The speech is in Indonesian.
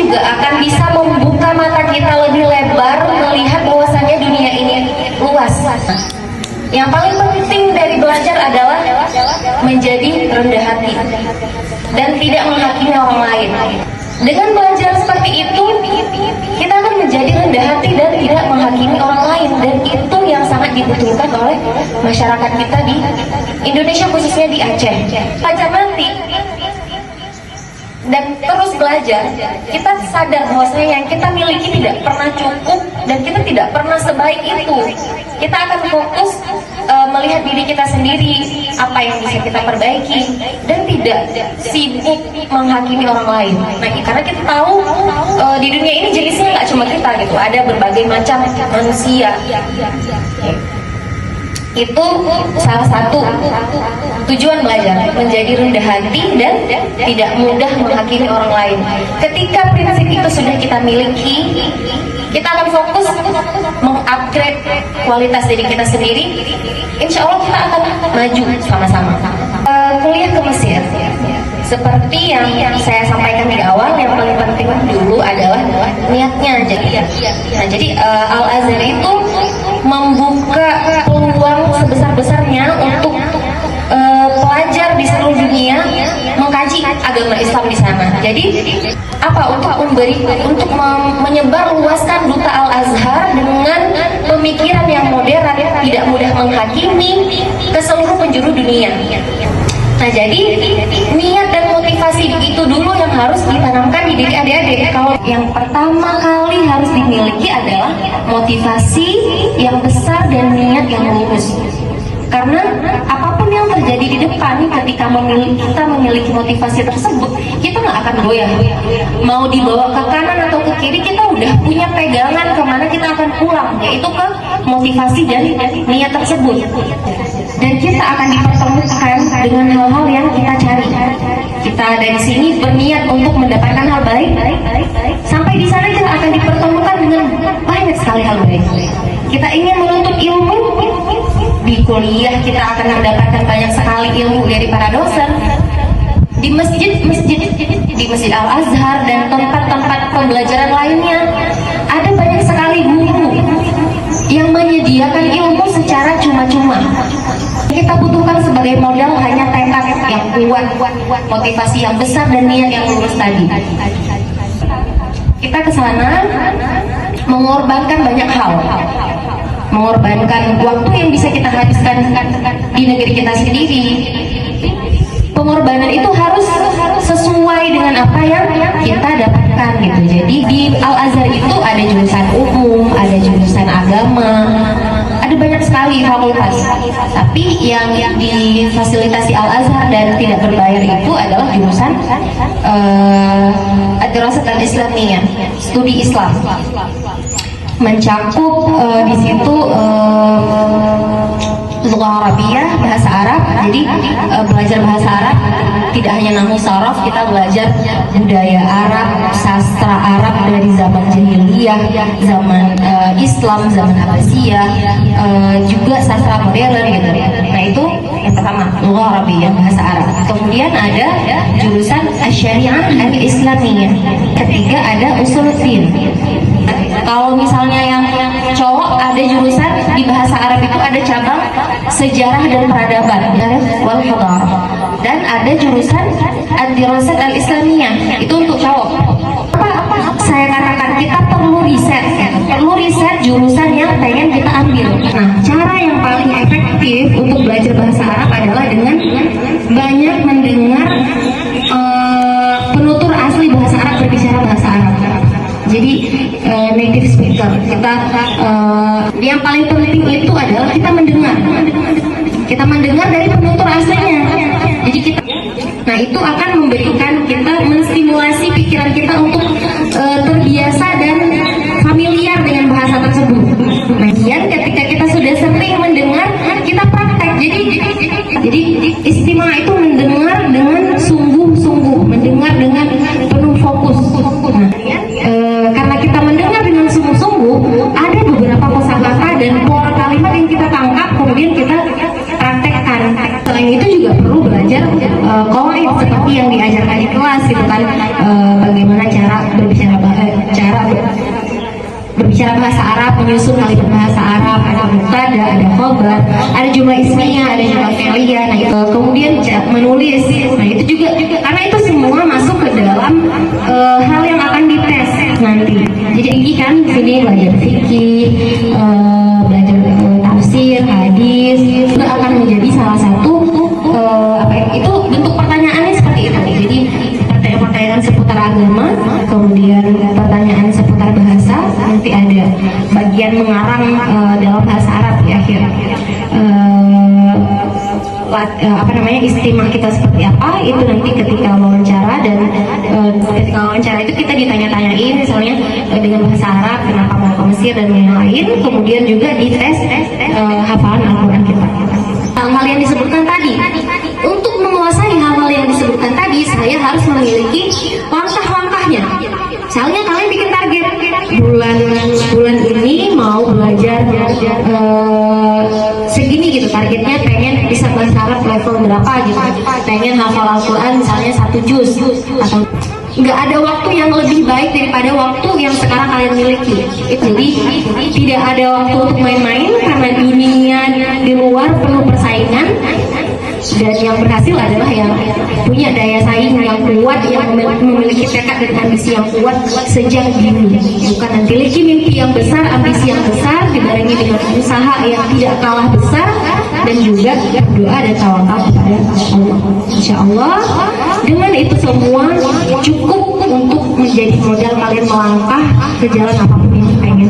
juga akan bisa membuka mata kita lebih lebar melihat bahwasannya dunia ini luas. Yang paling penting dari belajar adalah menjadi rendah hati dan tidak menghakimi orang lain. Dengan belajar seperti itu, kita akan menjadi rendah hati dan tidak menghakimi orang lain, dan itu yang sangat dibutuhkan oleh masyarakat kita di Indonesia, khususnya di Aceh. Belajar nanti dan terus belajar, kita sadar bahwasanya yang kita miliki tidak pernah cukup dan kita tidak pernah sebaik itu. Kita akan fokus melihat diri kita sendiri, apa yang bisa kita perbaiki, dan tidak sibuk menghakimi orang lain. Nah, karena kita tahu di dunia ini jenisnya nggak cuma kita gitu, ada berbagai macam manusia. Itu salah satu tujuan belajar, menjadi rendah hati dan tidak mudah menghakimi orang lain. Ketika prinsip itu sudah kita miliki, kita akan fokus mengupgrade kualitas diri kita sendiri. Insya Allah kita akan maju sama-sama. Kuliah ke Mesir, seperti yang saya sampaikan di awal, yang paling penting dulu adalah niatnya. Jadi Al-Azhar itu membuka peluang sebesar-besarnya untuk pelajar di seluruh dunia mengkaji agama Islam di sana. Jadi untuk menyebar luaskan duta Al-Azhar dengan pemikiran yang modern, tidak mudah menghakimi ke seluruh penjuru dunia. Nah, jadi niat dan motivasi itu dulu yang harus ditanamkan di diri adik-adik. Kalau yang pertama kali harus dimiliki adalah motivasi yang besar dan niat yang lurus. Karena apapun yang terjadi di depan, ketika kita memiliki motivasi tersebut, kita nggak akan goyah. Mau dibawa ke kanan atau ke kiri, kita udah punya pegangan kemana kita akan pulang, yaitu ke motivasi dan niat tersebut. Dan kita akan dipertemukan dengan hal-hal yang kita cari. Kita dari sini berniat untuk mendapatkan hal baik, sampai di sana kita akan dipertemukan dengan banyak sekali hal baik. Kita ingin menuntut ilmu, di kuliah kita akan mendapatkan banyak sekali ilmu dari para dosen. Di masjid Al-Azhar dan tempat-tempat pembelajaran lainnya, ada banyak sekali guru yang menyediakan ilmu secara cuma-cuma. Kita butuhkan sebagai modal hanya tekad yang kuat, motivasi yang besar, dan niat yang lurus tadi. Kita ke sana mengorbankan banyak hal, mengorbankan waktu yang bisa kita habiskan di negeri kita sendiri. Pengorbanan itu harus sesuai dengan apa yang kita dapatkan gitu. Jadi di Al-Azhar itu ada jurusan umum, ada jurusan agama, ada banyak sekali fakultas. Tapi yang difasilitasi Al-Azhar dan tidak berbayar itu adalah jurusan Ad-Dirasat Al-Islamiyah, studi Islam. Mencakup di situ Lughah Arabiyah, bahasa Arab. Jadi belajar bahasa Arab tidak hanya nahwu saraf, kita belajar budaya Arab, sastra Arab dari zaman jahiliyah, zaman Islam, zaman Abbasiyah, juga sastra modern gitu. Nah, itu yang pertama, Lughah Arabiyah, bahasa Arab. Kemudian ada jurusan Asy-Syari'ah Al-Islamiyah. Ketiga ada Usuluddin. Kalau misalnya yang cowok, ada jurusan di bahasa Arab itu ada cabang sejarah dan peradaban, wal hadarah, dan ada jurusan Ad-Dirasat Al-Islamiyah, itu untuk cowok. Apa saya katakan, kita perlu riset jurusan yang pengen kita ambil. Nah, cara yang paling efektif untuk belajar bahasa Arab adalah dengan banyak mendengar penutur asli bahasa Arab berbicara bahasa Arab. Jadi native speaker kita, yang paling penting itu adalah kita mendengar dari penutur aslinya. Jadi nah itu akan memberikan kita, menstimulasi pikiran kita untuk terbiasa dan familiar dengan bahasa tersebut. Kemudian ketika kita sudah sering mendengar, kita praktek. Jadi istimewa itu mendengar dengan sungguh-sungguh, mendengar dengan penuh fokus. Karena kita mendengar dengan sungguh-sungguh, ada beberapa kosakata dan pola kalimat yang kita tangkap, kemudian kita praktekkan. Selain itu juga perlu belajar qawaid seperti yang diajarkan di kelas gitu kan, bagaimana cara bahasa Arab, menyusun kalimat bahasa Arab, ada mubtada, ada khobar, ada jumlah ismiyah, ada jumlah fi'liyah. Nah, kemudian menulis. Nah, itu juga karena itu semua masuk ke dalam hal yang akan dites nanti. Jadi ini kan di sini belajar fikih, belajar tafsir, hadis, itu akan menjadi salah satu itu bentuk pertanyaannya seperti itu. Jadi pertanyaan seputar agama, kemudian pertanyaan seputar bahasa, nanti ada bagian mengarang dalam bahasa Arab di akhir. Istimewa kita seperti apa itu nanti ketika wawancara, dan ketika wawancara itu kita ditanya-tanyain misalnya dengan bahasa Arab kenapa mau ke Mesir dan yang lain, kemudian juga dites hafalan Al-Quran kita. Hal-hal yang disebutkan tadi, untuk menguasai hal-hal yang disebutkan tadi, saya harus memiliki langkah-langkahnya. Misalnya kalian bikin target bulan ini mau belajar segini gitu, targetnya pengen bisa bahasa Arab level berapa gitu, pengen hafal Al-Quran misalnya 1 juz, atau nggak ada waktu yang lebih baik daripada waktu yang sekarang kalian miliki. Jadi tidak ada waktu untuk main-main, karena dunia di luar penuh persaingan, dan yang berhasil adalah yang punya daya saing yang kuat, yang memiliki tekad dan ambisi yang kuat sejak dini. Bukan memiliki mimpi yang besar, ambisi yang besar, dibarengi dengan usaha yang tidak kalah besar, dan juga doa dan tawakal kepada Allah. Insya Allah dengan itu semua cukup untuk menjadi modal kalian melangkah ke jalan apapun yang pengen.